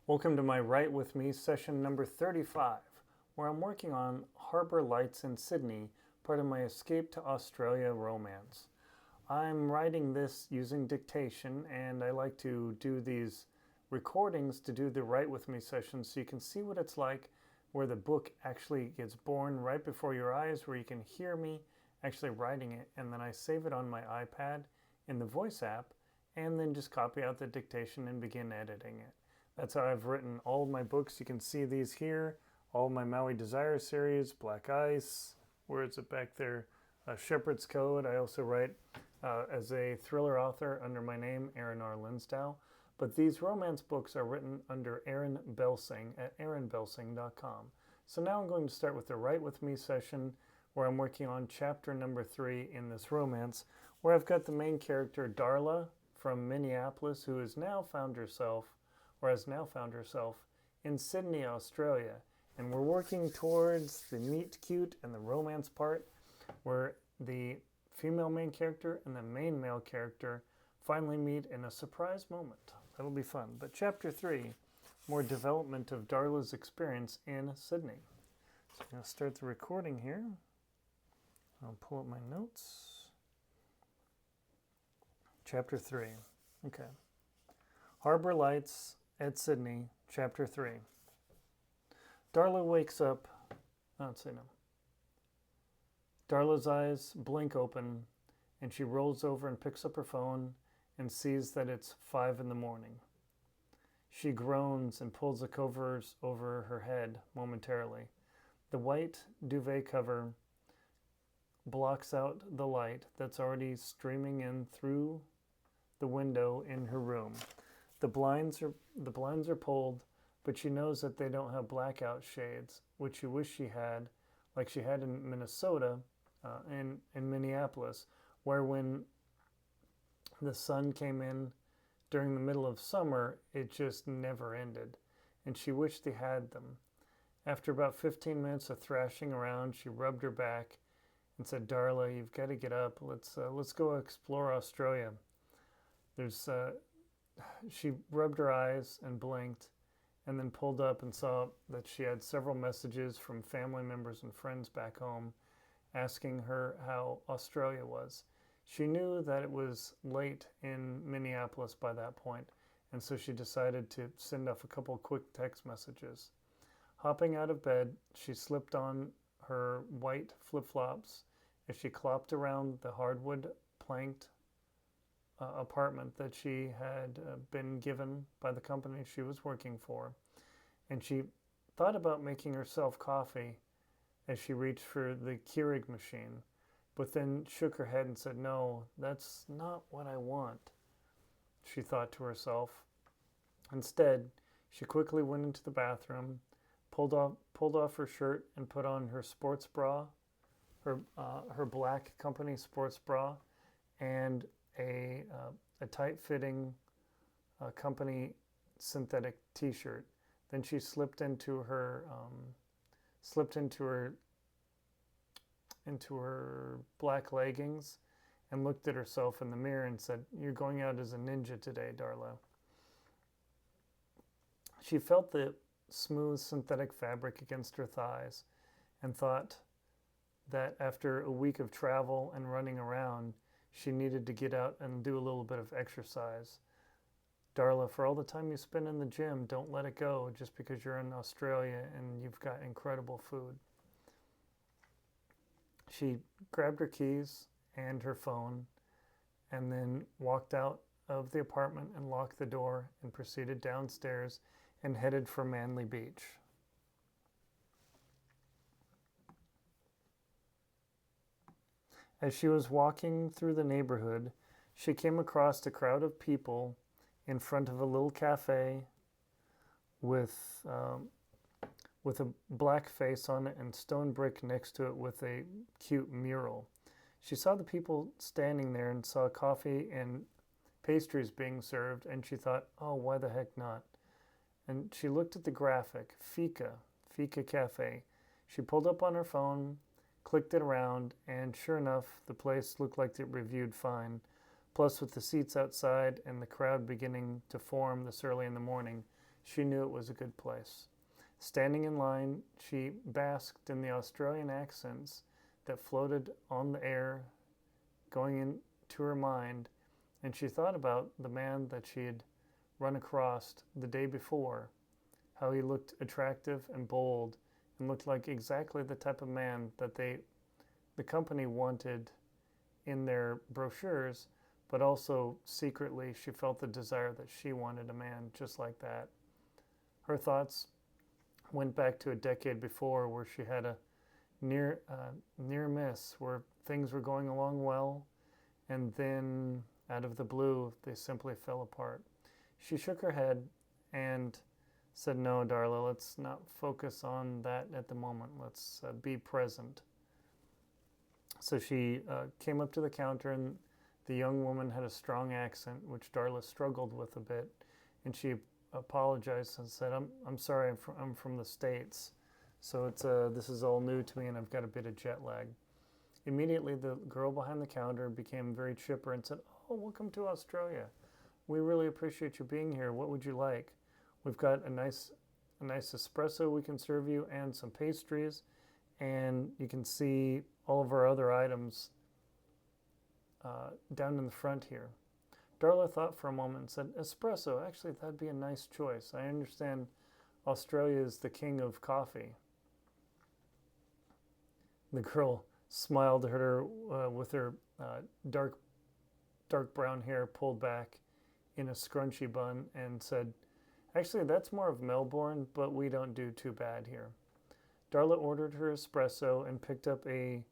Welcome to my Write With Me session number 35, where I'm working on Harbour Lights in Sydney, part of my Escape to Australia romance. I'm writing this using dictation, and I like to do these recordings to do the Write With Me sessions so you can see what it's like where the book actually gets born right before your eyes, where you can hear me actually writing it, and then I save it on my iPad in the Voice app, and then just copy out the dictation and begin editing it. That's how I've written all of my books. You can see these here, all of my Maui Desire series, Black Ice, where is it back there? Shepherd's Code. I also write as a thriller author under my name, Aaron Linsdau. But these romance books are written under Aaron Belsing at aaronbelsing.com. So now I'm going to start with the Write With Me session, where I'm working on chapter number 3 in this romance, where I've got the main character, Darla, from Minneapolis, who has now found herself in Sydney, Australia. And we're working towards the meet cute and the romance part, where the female main character and the main male character finally meet in a surprise moment. That'll be fun. But chapter 3, more development of Darla's experience in Sydney. So I'm going to start the recording here. I'll pull up my notes. Chapter 3. Okay. Harbour Lights at Sydney, Chapter 3. Darla wakes up. Let's see now. Darla's eyes blink open, and she rolls over and picks up her phone and sees that it's 5 in the morning. She groans and pulls the covers over her head momentarily. The white duvet cover blocks out the light that's already streaming in through the window in her room. The blinds are pulled, but she knows that they don't have blackout shades, which she wished she had, like she had in Minnesota and in Minneapolis, where when the sun came in during the middle of summer, it just never ended, and she wished they had them. After about 15 minutes of thrashing around, she rubbed her back and said, "Darla, you've got to get up. Let's go explore Australia." She rubbed her eyes and blinked, and then pulled up and saw that she had several messages from family members and friends back home asking her how Australia was. She knew that it was late in Minneapolis by that point, and so she decided to send off a couple quick text messages. Hopping out of bed, she slipped on her white flip-flops as she clopped around the hardwood planked apartment that she had been given by the company she was working for. And she thought about making herself coffee as she reached for the Keurig machine, but then shook her head and said, "No, that's not what I want," she thought to herself. Instead, she quickly went into the bathroom, pulled off her shirt and put on her sports bra, her black company sports bra, and a tight-fitting company synthetic T-shirt. Then she slipped into her black leggings and looked at herself in the mirror and said, "You're going out as a ninja today, Darla." She felt the smooth synthetic fabric against her thighs and thought that after a week of travel and running around, she needed to get out and do a little bit of exercise. "Darla, for all the time you spend in the gym, don't let it go just because you're in Australia and you've got incredible food." She grabbed her keys and her phone and then walked out of the apartment and locked the door and proceeded downstairs and headed for Manly Beach. As she was walking through the neighborhood, she came across a crowd of people in front of a little cafe with a black face on it and stone brick next to it with a cute mural. She saw the people standing there and saw coffee and pastries being served, and she thought, "Oh, why the heck not?" And she looked at the graphic, Fika Cafe. She pulled up on her phone, clicked it around, and sure enough, the place looked like it reviewed fine. Plus, with the seats outside and the crowd beginning to form this early in the morning, she knew it was a good place. Standing in line, she basked in the Australian accents that floated on the air, going into her mind, and she thought about the man that she had run across the day before, how he looked attractive and bold and looked like exactly the type of man that the company wanted in their brochures, but also secretly she felt the desire that she wanted a man just like that. Her thoughts went back to a decade before where she had a near miss where things were going along well, and then out of the blue they simply fell apart. She shook her head and said, "No, Darla, let's not focus on that at the moment. Let's be present." So she came up to the counter, and the young woman had a strong accent, which Darla struggled with a bit, and she apologized and said, I'm sorry, I'm from the States, so this is all new to me, and I've got a bit of jet lag." Immediately, the girl behind the counter became very chipper and said, "Oh, welcome to Australia. We really appreciate you being here. What would you like? We've got a nice espresso we can serve you and some pastries, and you can see all of our other items down in the front here." Darla thought for a moment and said, "Espresso, actually that'd be a nice choice. I understand Australia is the king of coffee." The girl smiled at her with her dark brown hair pulled back in a scrunchy bun and said, "Actually, that's more of Melbourne, but we don't do too bad here." Darla ordered her espresso and picked up a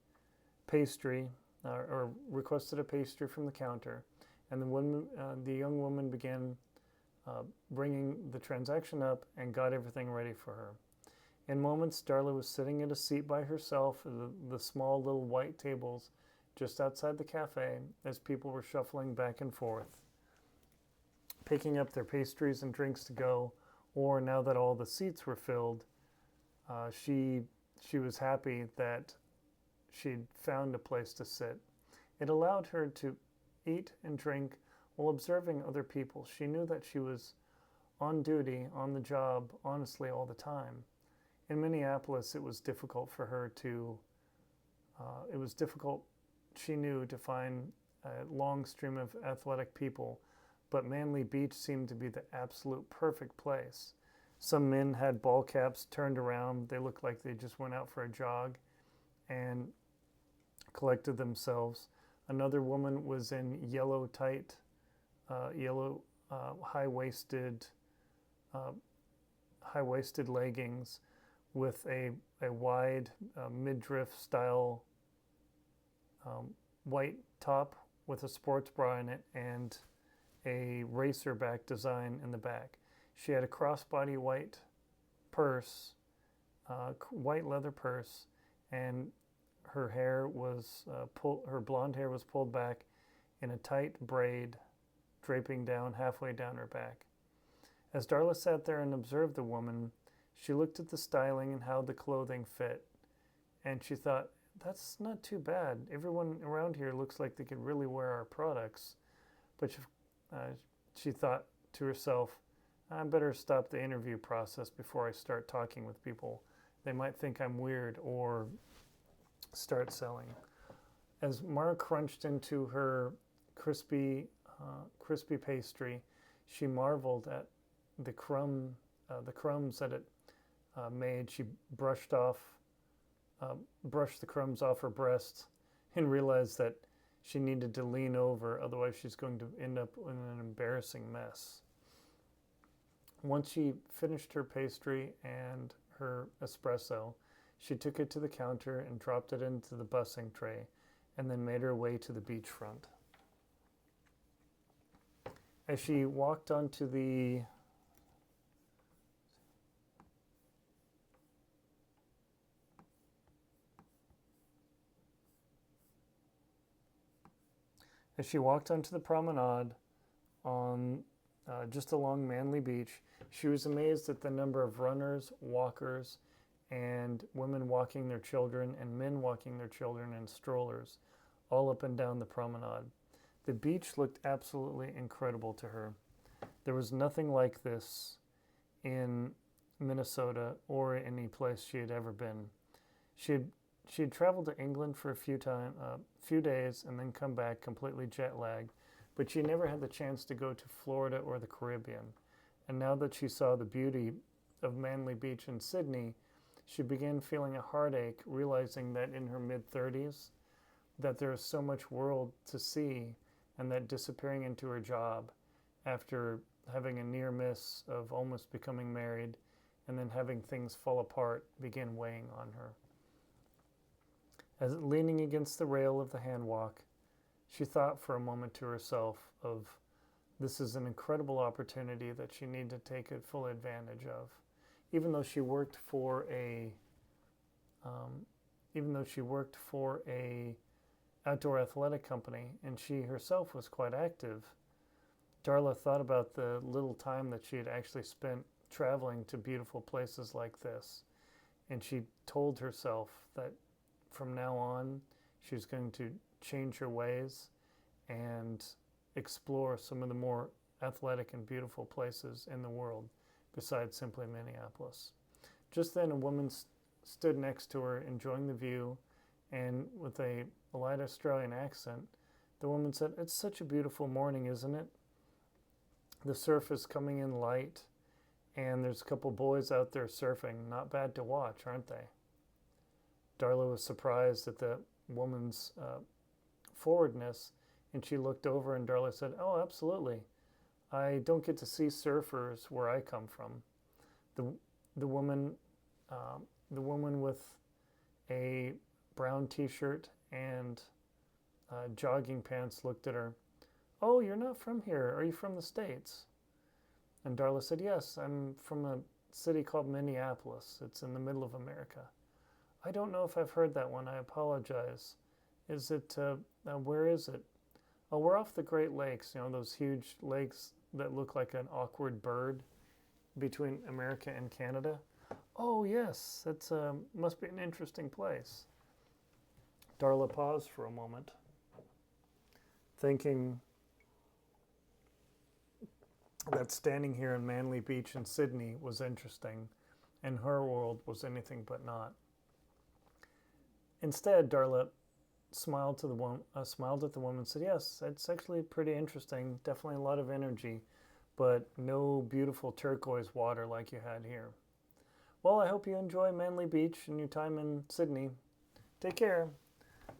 pastry, or requested a pastry from the counter, and the young woman began bringing the transaction up and got everything ready for her. In moments, Darla was sitting at a seat by herself at the small little white tables just outside the cafe as people were shuffling back and forth, picking up their pastries and drinks to go, or now that all the seats were filled, she was happy that she'd found a place to sit. It allowed her to eat and drink while observing other people. She knew that she was on duty, on the job, honestly, all the time. In Minneapolis, it was difficult for her she knew, to find a long stream of athletic people, but Manly Beach seemed to be the absolute perfect place. Some men had ball caps turned around. They looked like they just went out for a jog and collected themselves. Another woman was in yellow high-waisted leggings with a wide midriff style white top with a sports bra in it and a racer back design in the back. She had a crossbody white purse, white leather purse, and her hair was her blonde hair was pulled back in a tight braid, draping down halfway down her back. As Darla sat there and observed the woman, she looked at the styling and how the clothing fit, and she thought, that's not too bad. Everyone around here looks like they could really wear our products. But she thought to herself, I better stop the interview process before I start talking with people. They might think I'm weird or start selling. As Mara crunched into her crispy pastry, she marveled at the crumbs that it made. She brushed the crumbs off her breast and realized that she needed to lean over, otherwise she's going to end up in an embarrassing mess. Once she finished her pastry and her espresso, she took it to the counter and dropped it into the busing tray, and then made her way to the beachfront. As she walked onto the promenade on just along Manly Beach, she was amazed at the number of runners, walkers, and women walking their children and men walking their children in strollers all up and down the promenade. The beach looked absolutely incredible to her. There was nothing like this in Minnesota or any place she had ever been. She had traveled to England for a few days and then come back completely jet lagged, but she never had the chance to go to Florida or the Caribbean. And now that she saw the beauty of Manly Beach in Sydney, she began feeling a heartache, realizing that in her mid-30s, that there is so much world to see, and that disappearing into her job after having a near miss of almost becoming married and then having things fall apart began weighing on her. As leaning against the rail of the handwalk, she thought for a moment to herself of, this is an incredible opportunity that she needed to take full advantage of. Even though she worked for a outdoor athletic company and she herself was quite active, Darla thought about the little time that she had actually spent traveling to beautiful places like this, and she told herself that from now on she was going to change her ways and explore some of the more athletic and beautiful places in the world besides simply Minneapolis. Just then a woman stood next to her enjoying the view, and with a light Australian accent, the woman said, "It's such a beautiful morning, isn't it? The surf is coming in light, and there's a couple boys out there surfing. Not bad to watch, aren't they?" Darla was surprised at the woman's forwardness, and she looked over and Darla said, "Oh, absolutely. I don't get to see surfers where I come from." The woman with a brown t-shirt and jogging pants looked at her. "Oh, you're not from here. Are you from the States?" And Darla said, "Yes, I'm from a city called Minneapolis. It's in the middle of America." "I don't know if I've heard that one. I apologize. Is it, where is it?" "Oh, we're off the Great Lakes, those huge lakes that look like an awkward bird between America and Canada." "Oh, yes, that's must be an interesting place." Darla paused for a moment, thinking that standing here in Manly Beach in Sydney was interesting, and her world was anything but not. Instead, Darla smiled at the woman and said, "Yes, it's actually pretty interesting, definitely a lot of energy, but no beautiful turquoise water like you had here." "Well, I hope you enjoy Manly Beach and your time in Sydney. Take care."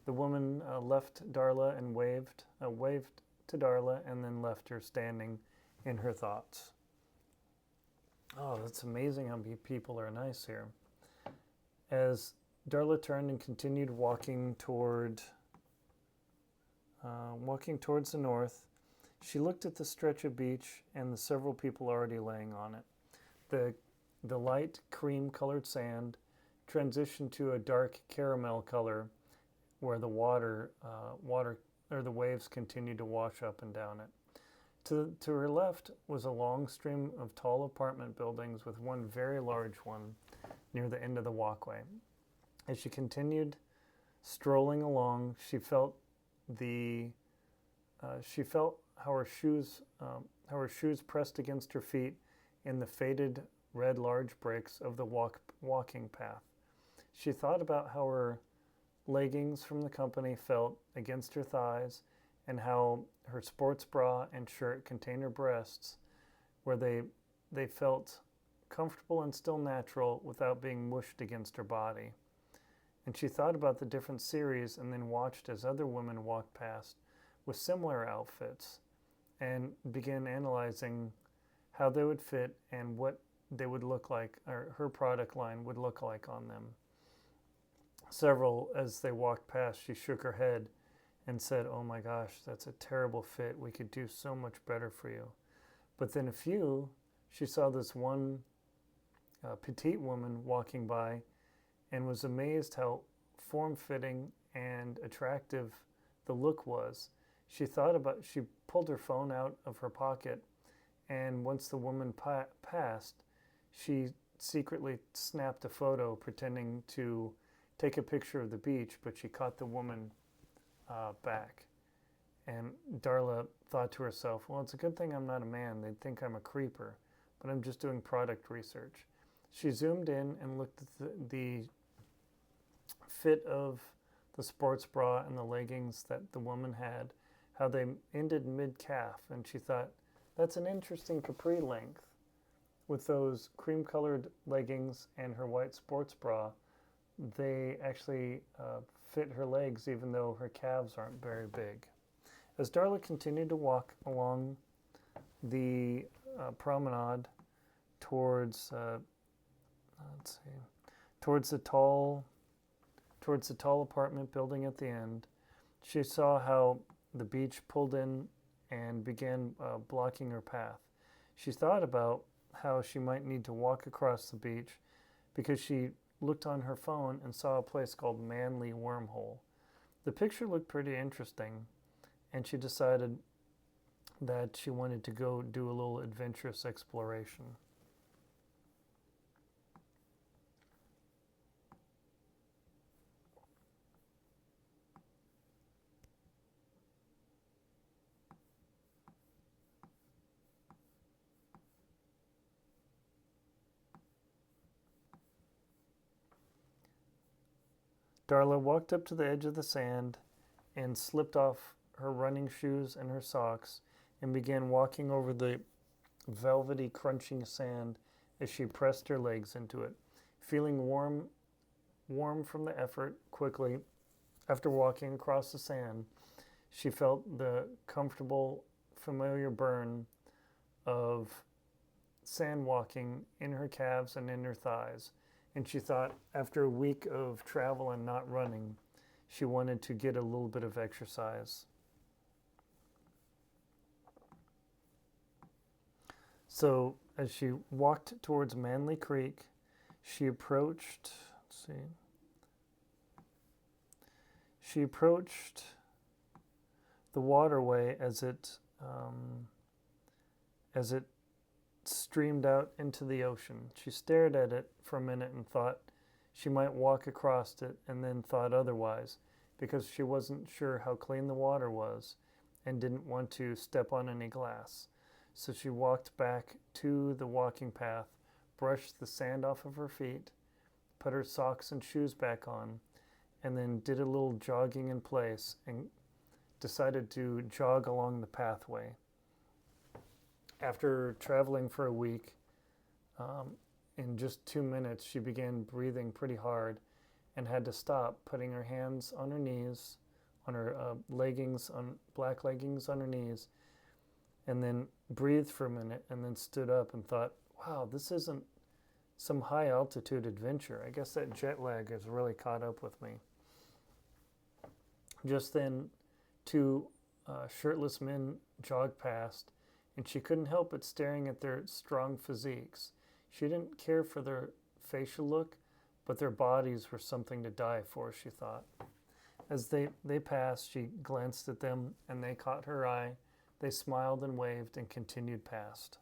The woman left Darla and waved to Darla and then left her standing in her thoughts. Oh, that's amazing how people are nice here. As Darla turned and continued walking towards the north, she looked at the stretch of beach and the several people already laying on it. The light cream-colored sand transitioned to a dark caramel color, where the the waves continued to wash up and down it. To her left was a long stream of tall apartment buildings, with one very large one near the end of the walkway. As she continued strolling along, she felt how her shoes pressed against her feet in the faded red large bricks of the walking path. She thought about how her leggings from the company felt against her thighs, and how her sports bra and shirt contained her breasts, where they felt comfortable and still natural without being mushed against her body. And she thought about the different series and then watched as other women walked past with similar outfits and began analyzing how they would fit and what they would look like, or her product line would look like on them. Several, as they walked past, she shook her head and said, "Oh my gosh, that's a terrible fit. We could do so much better for you." But then a few, she saw this one petite woman walking by and was amazed how form-fitting and attractive the look was. She pulled her phone out of her pocket, and once the woman passed, she secretly snapped a photo pretending to take a picture of the beach, but she caught the woman back. And Darla thought to herself, well, it's a good thing I'm not a man. They'd think I'm a creeper. but I'm just doing product research. She zoomed in and looked at the fit of the sports bra and the leggings that the woman had, how they ended mid-calf, and she thought, that's an interesting capri length. With those cream-colored leggings and her white sports bra, they actually fit her legs even though her calves aren't very big. As Darla continued to walk along the promenade towards towards the tall apartment building at the end, she saw how the beach pulled in and began blocking her path. She thought about how she might need to walk across the beach because she looked on her phone and saw a place called Manly Wormhole. The picture looked pretty interesting, and she decided that she wanted to go do a little adventurous exploration. Darla walked up to the edge of the sand and slipped off her running shoes and her socks and began walking over the velvety, crunching sand as she pressed her legs into it. Feeling warm from the effort, quickly, after walking across the sand, she felt the comfortable, familiar burn of sand walking in her calves and in her thighs. And she thought, after a week of travel and not running, she wanted to get a little bit of exercise. So as she walked towards Manly Creek, she approached the waterway as it streamed out into the ocean. She stared at it for a minute and thought she might walk across it, and then thought otherwise because she wasn't sure how clean the water was and didn't want to step on any glass. So she walked back to the walking path, brushed the sand off of her feet, put her socks and shoes back on, and then did a little jogging in place and decided to jog along the pathway. After traveling for a week, in just 2 minutes, she began breathing pretty hard and had to stop, putting her hands on her knees, on her black leggings on her knees, and then breathed for a minute and then stood up and thought, wow, this isn't some high altitude adventure. I guess that jet lag has really caught up with me. Just then, two shirtless men jogged past, and she couldn't help but staring at their strong physiques. She didn't care for their facial look, but their bodies were something to die for, she thought. As they passed, she glanced at them, and they caught her eye. They smiled and waved and continued past.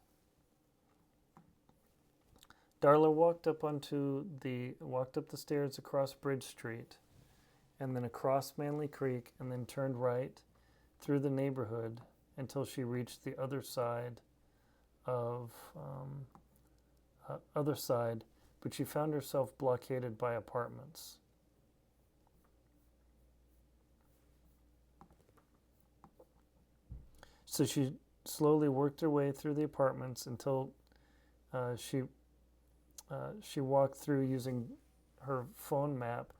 Darla walked up the stairs across Bridge Street, and then across Manly Creek, and then turned right through the neighborhood until she reached the other side, but she found herself blockaded by apartments. So she slowly worked her way through the apartments until she walked through using her phone map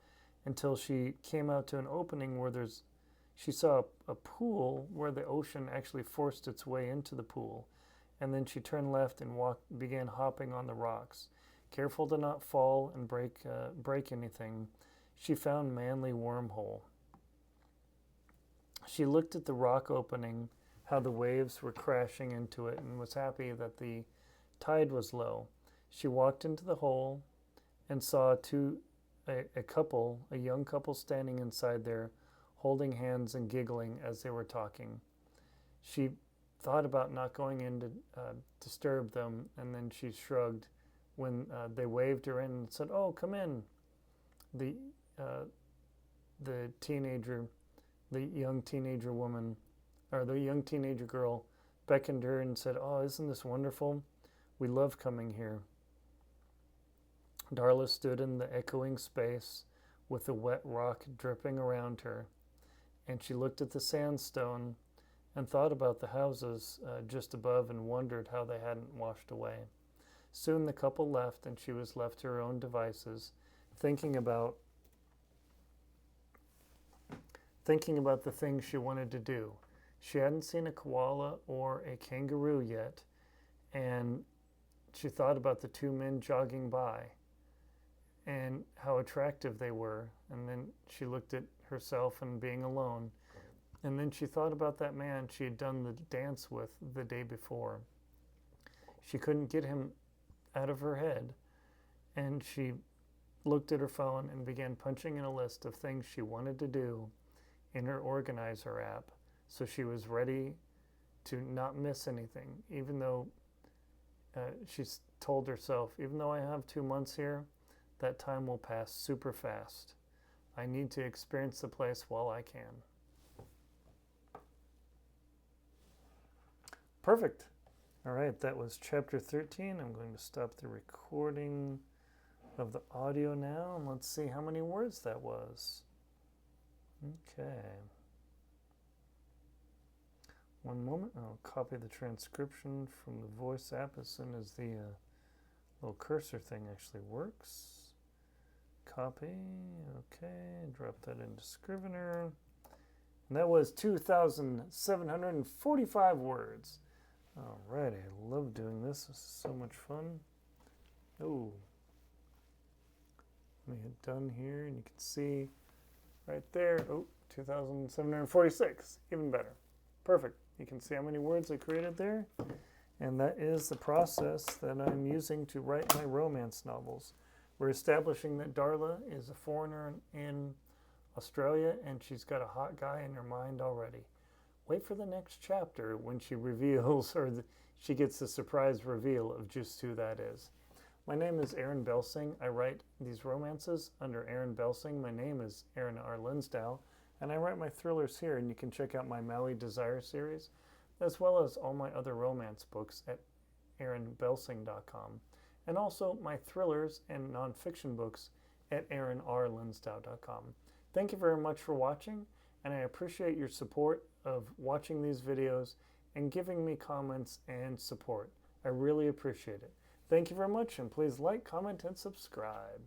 until she came out to an opening where she saw a pool where the ocean actually forced its way into the pool. And then she turned left and began hopping on the rocks. Careful to not fall and break anything, she found Manly Wormhole. She looked at the rock opening, how the waves were crashing into it, and was happy that the tide was low. She walked into the hole and saw a young couple standing inside there, holding hands and giggling as they were talking. She thought about not going in to disturb them, and then she shrugged when they waved her in and said, "Oh, come in." The young teenager girl beckoned her and said, "Oh, isn't this wonderful? We love coming here. Darla stood in the echoing space with the wet rock dripping around her, and she looked at the sandstone and thought about the houses just above and wondered how they hadn't washed away. Soon the couple left, and she was left to her own devices, thinking about the things she wanted to do. She hadn't seen a koala or a kangaroo yet, and she thought about the two men jogging by and how attractive they were. And then she looked at herself and being alone. And then she thought about that man she had done the dance with the day before. She couldn't get him out of her head, and she looked at her phone and began punching in a list of things she wanted to do in her Organizer app, so she was ready to not miss anything, even though she's told herself, even though I have 2 months here, that time will pass super fast. I need to experience the place while I can. Perfect. All right, that was chapter 13. I'm going to stop the recording of the audio now, and let's see how many words that was. Okay. One moment. I'll copy the transcription from the voice app as soon as the little cursor thing actually works. Copy. Okay. Drop that into Scrivener. And that was 2,745 words. Alrighty, I love doing this. This is so much fun. Oh, let me hit done here, and you can see right there. Oh, 2,746, even better. Perfect. You can see how many words I created there. And that is the process that I'm using to write my romance novels. We're establishing that Darla is a foreigner in Australia, and she's got a hot guy in her mind already. Wait for the next chapter when she reveals, or she gets the surprise reveal of just who that is. My name is Aaron Belsing. I write these romances under Aaron Belsing. My name is Aaron R. Linsdau, and I write my thrillers here, and you can check out my Maui Desire series, as well as all my other romance books at aaronbelsing.com, and also my thrillers and nonfiction books at aaronrlinsdau.com. Thank you very much for watching, and I appreciate your support of watching these videos and giving me comments and support. I really appreciate it. Thank you very much, and please like, comment, and subscribe.